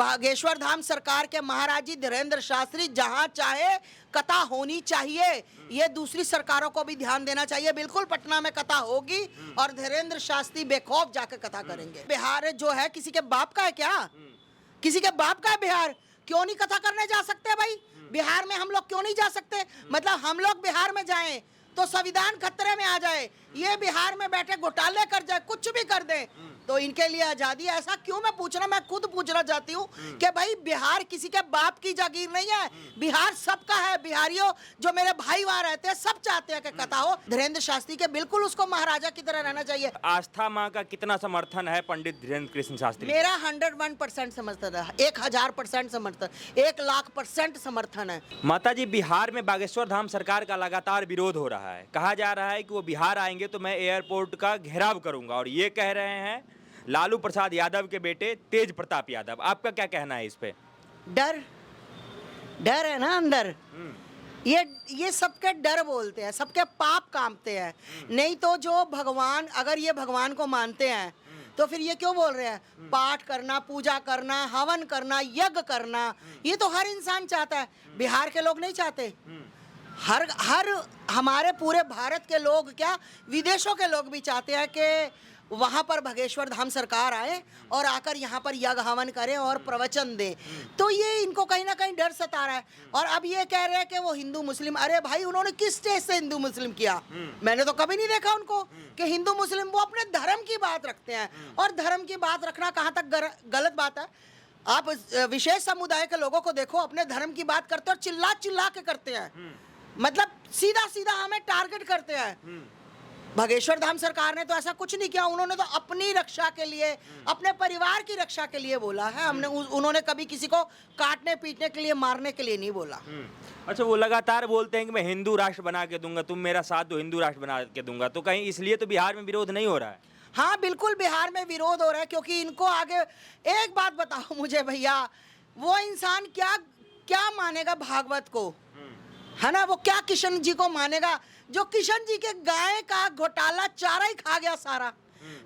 बागेश्वर धाम सरकार के महाराज जी धीरेन्द्र शास्त्री जहां चाहे कथा होनी चाहिए। ये दूसरी सरकारों को भी ध्यान देना चाहिए। बिल्कुल पटना में कथा होगी और धीरेन्द्र शास्त्री बेखौफ जाकर कथा करेंगे। बिहार जो है किसी के बाप का है क्या? किसी के बाप का है बिहार? क्यों नहीं कथा करने जा सकते भाई? बिहार में हम लोग क्यों नहीं जा सकते? मतलब हम लोग बिहार में जाएं तो संविधान खतरे में आ जाए, ये बिहार में बैठे घोटाले कर जाए, कुछ भी कर दे तो इनके लिए आजादी है। ऐसा क्यों? मैं पूछना, मैं खुद पूछना चाहती हूँ कि भाई बिहार किसी के बाप की जागीर नहीं है, बिहार सबका है। बिहारियों जो मेरे भाई वहां रहते हैं सब चाहते हैं कि कथा हो। धीरेन्द्र शास्त्री के बिल्कुल उसको महाराजा की तरह रहना चाहिए। आस्था माँ का कितना समर्थन है पंडित धीरेन्द्र कृष्ण शास्त्री? मेरा 101% समर्थन है, 1000% समर्थन, 1,00,000% समर्थन है। माता जी, बिहार में बागेश्वर धाम सरकार का लगातार विरोध हो रहा है। कहा जा रहा है कि वो बिहार आएंगे तो मैं एयरपोर्ट का घेराव करूंगा, और ये कह रहे हैं लालू प्रसाद यादव के बेटे तेज प्रताप यादव। आपका क्या कहना है इस पे? डर है ना अंदर। ये सबके डर बोलते हैं, सबके पाप कांपते हैं। नहीं तो जो भगवान, अगर ये भगवान को मानते हैं तो फिर ये क्यों बोल रहे हैं? पाठ करना, पूजा करना, हवन करना, यज्ञ करना, ये तो हर इंसान चाहता है। बिहार के लोग नहीं चाहते? हर हमारे पूरे भारत के लोग क्या, विदेशों के लोग भी चाहते हैं कि वहाँ पर बागेश्वर धाम सरकार आए और आकर यहाँ पर यज्ञ हवन करें और प्रवचन दे। तो ये इनको कहीं ना कहीं डर सता रहा है। और अब ये कह रहे हैं कि वो हिंदू मुस्लिम, अरे भाई उन्होंने किस स्टेज से हिंदू मुस्लिम किया? मैंने तो कभी नहीं देखा उनको कि हिंदू मुस्लिम। वो अपने धर्म की बात रखते हैं, और धर्म की बात रखना कहाँ तक गलत बात है? आप विशेष समुदाय के लोगों को देखो, अपने धर्म की बात करते हैं और चिल्ला चिल्ला के करते हैं, मतलब सीधा सीधा हमें टारगेट करते हैं। बागेश्वर धाम सरकार ने तो ऐसा कुछ नहीं किया। उन्होंने तो अपनी रक्षा के लिए, अपने परिवार की रक्षा के लिए बोला है। उन्होंने कभी किसी को काटने पीटने के लिए, मारने के लिए नहीं बोला। अच्छा, वो लगातार बोलते हैं कि मैं हिंदू राष्ट्र बना के दूंगा, तुम मेरा साथ दो, हिंदू राष्ट्र बना के दूंगा। तो कहीं इसलिए तो बिहार में विरोध नहीं हो रहा है? हाँ बिल्कुल बिहार में विरोध हो रहा है, क्योंकि इनको आगे एक बात बताओ मुझे भैया, वो इंसान क्या मानेगा भागवत को, है ना? वो क्या किशन जी को मानेगा, जो किशन जी के गाय का घोटाला चारा ही खा गया सारा।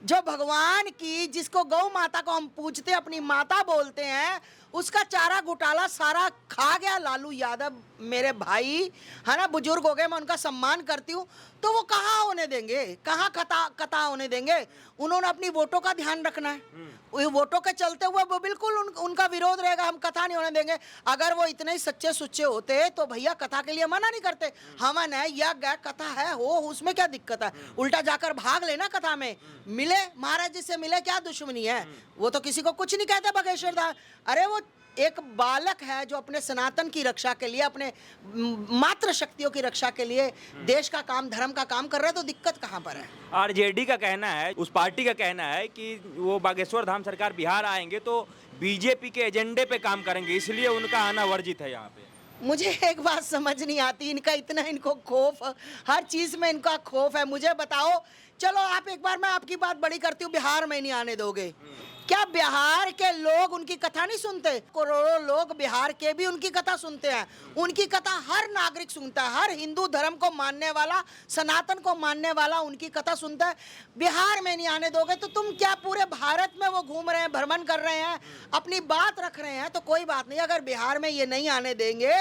जो भगवान की, जिसको गौ माता को हम पूजते, अपनी माता बोलते हैं, उसका चारा घोटाला सारा खा गया लालू यादव मेरे भाई, है ना? बुजुर्ग हो गए, मैं उनका सम्मान करती हूँ। तो वो कहाँ होने देंगे, कहाँ कथा होने देंगे? उन्होंने अपनी वोटों का ध्यान रखना है। वोटों के चलते हुए वो बिल्कुल उनका विरोध रहेगा, हम कथा नहीं होने देंगे। अगर वो इतने सच्चे सुच्चे होते तो भैया कथा के लिए मना नहीं करते। हवन है, यज्ञ है, कथा है, हो उसमें क्या दिक्कत है? उल्टा जाकर भाग लेना कथा में, मिले महाराज जी से मिले, क्या दुश्मनी है? वो तो किसी को कुछ नहीं कहते बागेश्वर धाम। अरे वो एक बालक है जो अपने सनातन की रक्षा के लिए, अपने मातृ शक्तियों की रक्षा के लिए देश का काम, धर्म का काम कर रहा है। तो दिक्कत कहाँ पर है? आरजेडी का कहना है, उस पार्टी का कहना है कि वो बागेश्वर धाम सरकार बिहार आएंगे तो बीजेपी के एजेंडे पे काम करेंगे, इसलिए उनका आना वर्जित है यहाँ पे। मुझे एक बात समझ नहीं आती, इनको खौफ, हर चीज में इनका खौफ है। मुझे बताओ, चलो आप एक बार, मैं आपकी बात बड़ी करती हूँ, बिहार में नहीं आने दोगे क्या? बिहार के लोग उनकी कथा नहीं सुनते? करोड़ों लोग बिहार के भी उनकी कथा सुनते हैं। उनकी कथा हर नागरिक सुनता है, हर हिंदू धर्म को मानने वाला, सनातन को मानने वाला उनकी कथा सुनता है। बिहार में नहीं आने दोगे तो तुम क्या पूरे भारत में वो घूम रहे हैं, भ्रमण कर रहे हैं, अपनी बात रख रहे हैं, तो कोई बात नहीं। अगर बिहार में ये नहीं आने देंगे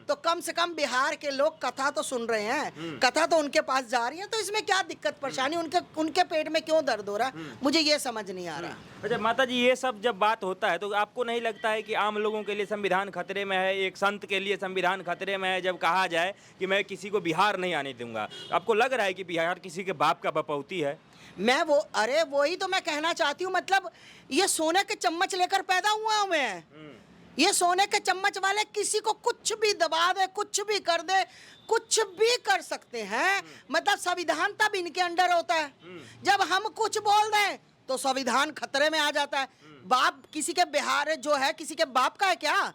तो कम से कम बिहार के लोग कथा तो सुन रहे हैं, कथा तो उनके पास जा रही है। तो इसमें क्या दिक्कत परेशानी? उनके पेट में क्यों दर्द हो रहा है? मुझे ये समझ नहीं आ रहा। अच्छा माता जी, ये सब जब बात होता है तो आपको नहीं लगता है कि आम लोगों के लिए संविधान खतरे में है, एक संत के लिए संविधान खतरे में है, जब कहा जाए कि मैं किसी को बिहार नहीं आने दूंगा? आपको लग रहा है कि बिहार किसी के बाप का बपौती है? अरे वही तो मैं कहना चाहती हूँ। मतलब ये सोने के चम्मच लेकर पैदा हुआ हूँ मैं। ये सोने के चम्मच वाले किसी को कुछ भी दबा दे, कुछ भी कर दे, कुछ भी कर सकते हैं। मतलब संविधान तब इनके अंडर होता है जब हम कुछ बोल दें तो संविधान खतरे में आ जाता है। बाप किसी के, बिहार जो है किसी के बाप का है क्या?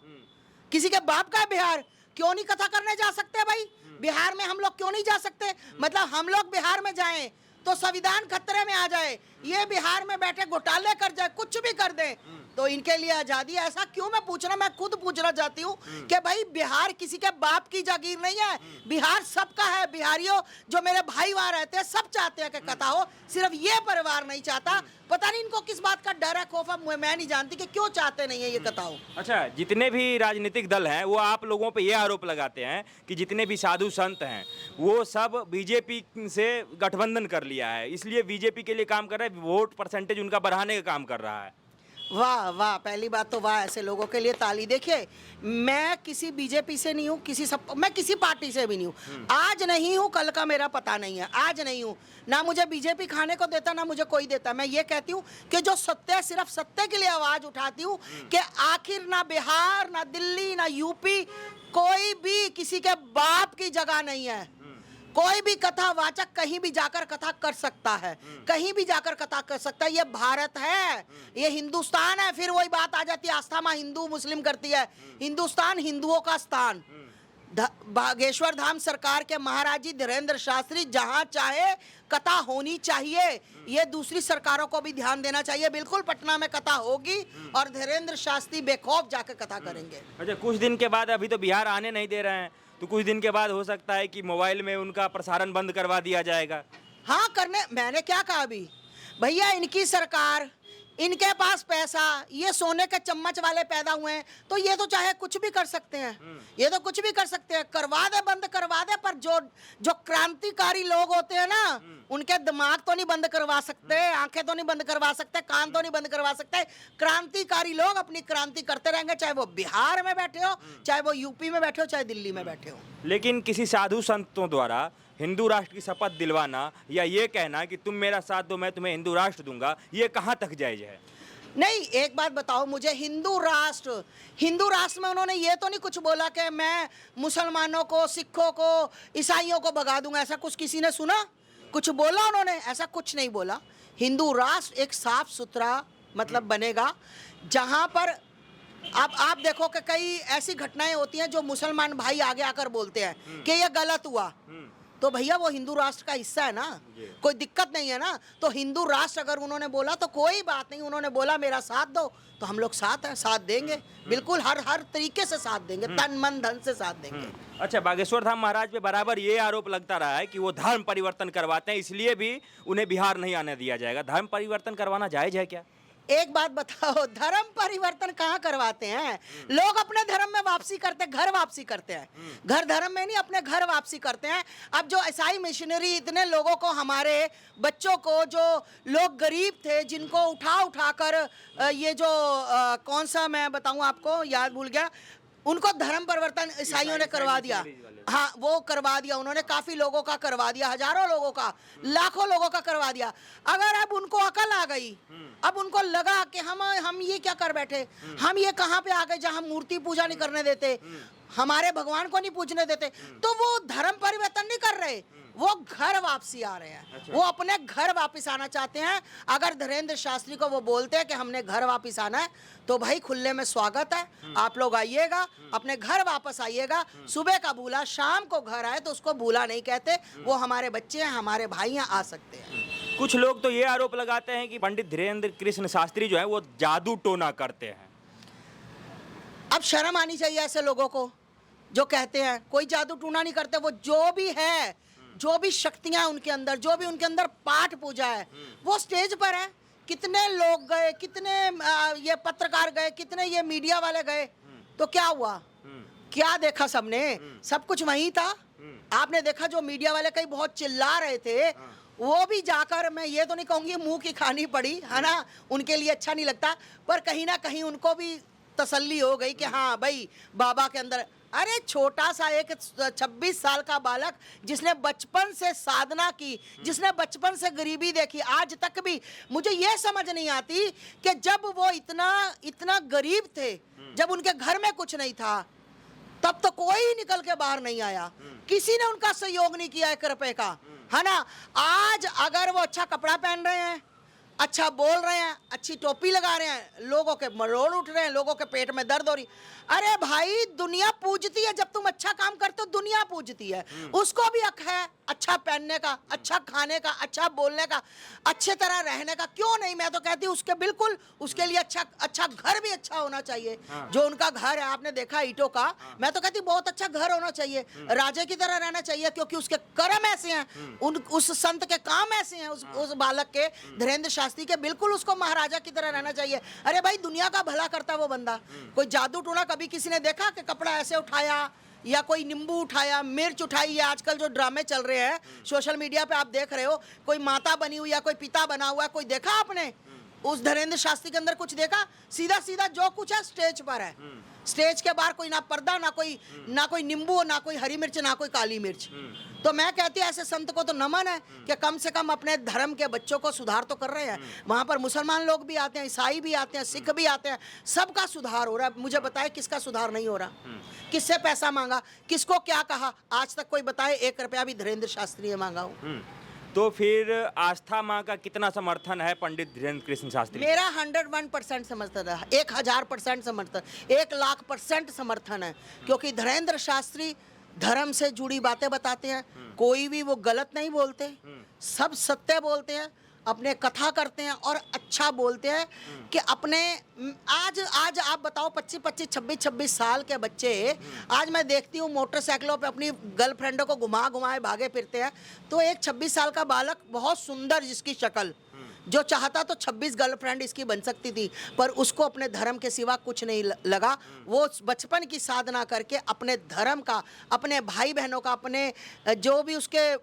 किसी के बाप का है बिहार? क्यों नहीं कथा करने जा सकते भाई? बिहार में हम लोग क्यों नहीं जा सकते? मतलब हम लोग बिहार में जाएं तो संविधान खतरे में आ जाए, ये बिहार में बैठे घोटाले कर जाए, कुछ भी कर दे तो इनके लिए आज़ादी है। ऐसा क्यों मैं पूछना, मैं खुद पूछना चाहती हूँ कि भाई बिहार किसी के बाप की जागीर नहीं है, बिहार सबका है। बिहारियों जो मेरे भाई वहाँ रहते हैं सब चाहते हैं कि कथा हो, सिर्फ ये परिवार नहीं चाहता। पता नहीं इनको किस बात का डर है, खौफ है, मैं नहीं जानती कि क्यों चाहते नहीं है ये कथा हो। अच्छा, जितने भी राजनीतिक दल हैं वो आप लोगों पे ये आरोप लगाते हैं कि जितने भी साधु संत हैं वो सब बीजेपी से गठबंधन कर लिया है, इसलिए बीजेपी के लिए काम कर रहा है, वोट परसेंटेज उनका बढ़ाने का काम कर रहा है। वाह वाह, पहली बात तो वाह, ऐसे लोगों के लिए ताली। देखिए मैं किसी बीजेपी से नहीं हूँ, मैं किसी पार्टी से भी नहीं हूँ। आज नहीं हूँ, कल का मेरा पता नहीं है। आज नहीं हूँ, ना मुझे बीजेपी खाने को देता, ना मुझे कोई देता। मैं ये कहती हूँ कि जो सत्य है, सिर्फ सत्य के लिए आवाज उठाती हूँ कि आखिर ना बिहार, ना दिल्ली, ना यूपी, कोई भी किसी के बाप की जगह नहीं है। कोई भी कथावाचक कहीं भी जाकर कथा कर सकता है, कहीं भी जाकर कथा कर सकता है। ये भारत है, ये हिंदुस्तान है। फिर वही बात आ जाती है, आस्था में हिंदू मुस्लिम करती है। हिंदुस्तान हिंदुओं का स्थान। बागेश्वर धाम सरकार के महाराज जी धीरेन्द्र शास्त्री जहां चाहे कथा होनी चाहिए। ये दूसरी सरकारों को भी ध्यान देना चाहिए। बिल्कुल पटना में कथा होगी और धीरेन्द्र शास्त्री बेखौफ जाकर कथा करेंगे। अच्छा, कुछ दिन के बाद, अभी तो बिहार आने नहीं दे रहे हैं, तो कुछ दिन के बाद हो सकता है कि मोबाइल में उनका प्रसारण बंद करवा दिया जाएगा। हाँ करने, मैंने क्या कहा अभी, भैया इनकी सरकार, इनके पास पैसा, ये सोने के चम्मच वाले पैदा हुए हैं, तो ये तो चाहे कुछ भी कर सकते हैं। ये तो कुछ भी कर सकते हैं, करवा दे, बंद करवा दे। पर जो क्रांतिकारी लोग होते हैं ना, उनके दिमाग तो नहीं बंद करवा सकते, आंखें तो नहीं बंद करवा सकते, कान तो नहीं बंद करवा सकते। क्रांतिकारी लोग अपनी क्रांति करते रहेंगे, चाहे वो बिहार में बैठे हो, चाहे वो यूपी में बैठे हो, चाहे दिल्ली में बैठे हो। लेकिन किसी साधु संतों द्वारा हिंदू राष्ट्र की शपथ दिलवाना या ये कहना कि तुम मेरा साथ दो मैं तुम्हें हिंदू राष्ट्र दूंगा, ये कहाँ तक जायज है? नहीं, एक बात बताओ मुझे, हिंदू राष्ट्र में उन्होंने ये तो नहीं कुछ बोला कि मैं मुसलमानों को, सिखों को, ईसाइयों को भगा दूंगा। ऐसा कुछ किसी ने सुना? कुछ बोला उन्होंने? ऐसा कुछ नहीं बोला। हिंदू राष्ट्र एक साफ सुथरा मतलब बनेगा, जहां पर आप देखो कि कई ऐसी घटनाएं होती हैं जो मुसलमान भाई आगे आकर बोलते हैं कि ये गलत हुआ, तो भैया वो हिंदू राष्ट्र का हिस्सा है ना, कोई दिक्कत नहीं है ना। तो हिंदू राष्ट्र अगर उन्होंने बोला तो कोई बात नहीं, उन्होंने बोला मेरा साथ दो, तो हम लोग साथ हैं, साथ देंगे, बिल्कुल हर तरीके से साथ देंगे, तन मन धन से साथ देंगे। अच्छा, बागेश्वर धाम महाराज पे बराबर ये आरोप लगता रहा है कि वो धर्म परिवर्तन करवाते हैं, इसलिए भी उन्हें बिहार नहीं आने दिया जाएगा। धर्म परिवर्तन करवाना जायज है क्या? एक बात बताओ, धर्म परिवर्तन कहाँ करवाते हैं? लोग अपने धर्म में वापसी करते हैं, घर वापसी करते हैं। घर धर्म में नहीं, अपने घर वापसी करते हैं। अब जो ईसाई मिशनरी इतने लोगों को, हमारे बच्चों को, जो लोग गरीब थे जिनको उठा कर ये जो कौन सा मैं बताऊं आपको, याद भूल गया, उनको धर्म परिवर्तन ईसाइयों ने करवा दिया। हाँ, वो करवा दिया उन्होंने, काफी लोगों का करवा दिया, हजारों लोगों का, लाखों लोगों का करवा दिया। अगर अब उनको अकल आ गई, अब उनको लगा कि हम ये क्या कर बैठे, हम ये कहाँ पे आ गए जहाँ मूर्ति पूजा नहीं करने देते, हमारे भगवान को नहीं पूजने देते, तो वो धर्म परिवर्तन नहीं कर रहे, वो घर वापसी आ रहे हैं। अच्छा। वो अपने घर वापस आना चाहते हैं। अगर धीरेन्द्र शास्त्री को वो बोलते हैं कि हमने घर वापस आना है, तो भाई खुले में स्वागत है, आप लोग आइएगा, अपने घर वापस आइएगा। सुबह का भूला शाम को घर आए तो उसको भूला नहीं कहते, वो हमारे बच्चे हैं, हमारे भाई हैं, आ सकते हैं। कुछ लोग तो ये आरोप लगाते हैं कि पंडित धीरेन्द्र कृष्ण शास्त्री जो है वो जादू टोना करते हैं। अब शर्म आनी चाहिए ऐसे लोगों को जो कहते हैं। कोई जादू टूना नहीं करते, वो जो भी है, जो भी शक्तियां उनके अंदर, जो भी उनके अंदर पाठ पूजा है, वो स्टेज पर है। कितने लोग गए, कितने ये पत्रकार गए, कितने ये मीडिया वाले गए, तो क्या हुआ? क्या देखा सबने? सब कुछ वही था। आपने देखा जो मीडिया वाले कई बहुत चिल्ला रहे थे, वो भी जाकर, मैं ये तो नहीं कहूंगी मुंह की खानी पड़ी, है ना, उनके लिए अच्छा नहीं लगता, पर कहीं ना कहीं उनको भी तसल्ली हो गई कि हाँ भाई बाबा के अंदर। अरे छोटा सा एक 26 साल का बालक जिसने बचपन से साधना की, जिसने बचपन से गरीबी देखी, आज तक भी मुझे ये समझ नहीं आती कि जब वो इतना गरीब थे, जब उनके घर में कुछ नहीं था, तब तो कोई निकल के बाहर नहीं आया, किसी ने उनका सहयोग नहीं किया 1 रुपए का, है ना। आज अगर वो अच्छा कपड़ा पहन रहे हैं, अच्छा बोल रहे हैं, अच्छी टोपी लगा रहे हैं, लोगों के मरोड़ उठ रहे हैं, लोगों के पेट में दर्द हो रही। अरे भाई दुनिया पूजती है, जब तुम अच्छा काम करते हो दुनिया पूजती है। उसको भी हक है अच्छा पहनने का, अच्छा खाने का, अच्छा बोलने का, अच्छे तरह रहने का। क्यों नहीं? मैं तो कहती हूँ उसके बिल्कुल उसके लिए अच्छा घर भी अच्छा होना चाहिए। जो उनका घर है आपने देखा ईंटों का, मैं तो कहती हूँ बहुत अच्छा घर होना चाहिए, राजे की तरह रहना चाहिए, क्योंकि उसके कर्म ऐसे हैं, उस संत के काम ऐसे हैं, उस बालक के धीरेन्द्र शास्त्री के, बिल्कुल उसको महाराजा की तरह रहना चाहिए। अरे भाई दुनिया का भला करता वो बंदा। कोई जादू टोना कभी किसी ने देखा कि कपड़ा ऐसे उठाया या कोई नींबू उठाया, मिर्च उठाई, या आजकल जो ड्रामे चल रहे हैं सोशल मीडिया पे आप देख रहे हो, कोई माता बनी हुई या कोई पिता बना हुआ, कोई देखा आपने उस धीरेन्द्र शास्त्री के अंदर? कुछ देखा? सीधा सीधा जो कुछ है स्टेज पर है। स्टेज के बाहर कोई ना पर्दा, ना कोई नींबू, ना कोई हरी मिर्च, ना कोई काली मिर्च। तो मैं कहती हूँ ऐसे संत को तो नमन है कि कम से कम अपने धर्म के बच्चों को सुधार तो कर रहे हैं। वहाँ पर मुसलमान लोग भी आते हैं, ईसाई भी आते हैं, सिख भी आते हैं, सबका सुधार हो रहा है। मुझे बताए किसका सुधार नहीं हो रहा? किससे पैसा मांगा, किसको क्या कहा, आज तक कोई बताए? 1 रुपया भी धीरेन्द्र शास्त्री ने मांगा हो? तो फिर आस्था माँ का कितना समर्थन है पंडित धीरेन्द्र कृष्ण शास्त्री? मेरा 101% समर्थन है, 1000% समर्थन, 1,00,000% समर्थन है। क्योंकि धीरेन्द्र शास्त्री धर्म से जुड़ी बातें बताते हैं, कोई भी वो गलत नहीं बोलते, सब सत्य बोलते हैं, अपने कथा करते हैं और अच्छा बोलते हैं कि अपने आज आप बताओ 25-25, 26-26 साल के बच्चे, आज मैं देखती हूँ मोटरसाइकिलों पे अपनी गर्लफ्रेंडों को घुमाए भागे फिरते हैं। तो एक 26 साल का बालक बहुत सुंदर, जिसकी शक्ल, जो चाहता तो 26 गर्लफ्रेंड इसकी बन सकती थी, पर उसको अपने धर्म के सिवा कुछ नहीं लगा। वो बचपन की साधना करके अपने धर्म का, अपने भाई बहनों का, अपने जो भी उसके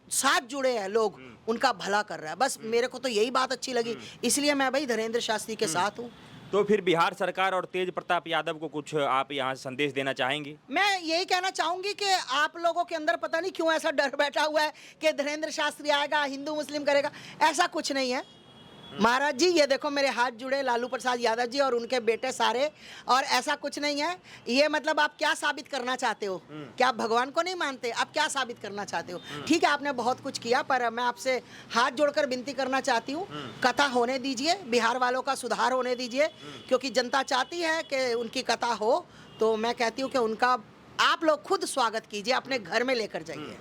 साथ जुड़े हैं लोग, उनका भला कर रहा है। बस मेरे को तो यही बात अच्छी लगी, इसलिए मैं भाई धीरेन्द्र शास्त्री के साथ हूँ। तो फिर बिहार सरकार और तेज प्रताप यादव को कुछ आप यहाँ संदेश देना चाहेंगी? मैं यही कहना चाहूंगी कि आप लोगों के अंदर पता नहीं क्यों ऐसा डर बैठा हुआ है कि धीरेन्द्र शास्त्री आएगा हिंदू मुस्लिम करेगा। ऐसा कुछ नहीं है महाराज जी। ये देखो मेरे हाथ जुड़े लालू प्रसाद यादव जी और उनके बेटे सारे, और ऐसा कुछ नहीं है। ये मतलब आप क्या साबित करना चाहते हो? क्या आप भगवान को नहीं मानते? आप क्या साबित करना चाहते हो? ठीक है, आपने बहुत कुछ किया, पर मैं आपसे हाथ जोड़कर विनती करना चाहती हूँ, कथा होने दीजिए, बिहार वालों का सुधार होने दीजिए, क्योंकि जनता चाहती है कि उनकी कथा हो। तो मैं कहती हूँ कि उनका आप लोग खुद स्वागत कीजिए, अपने घर में लेकर जाइए।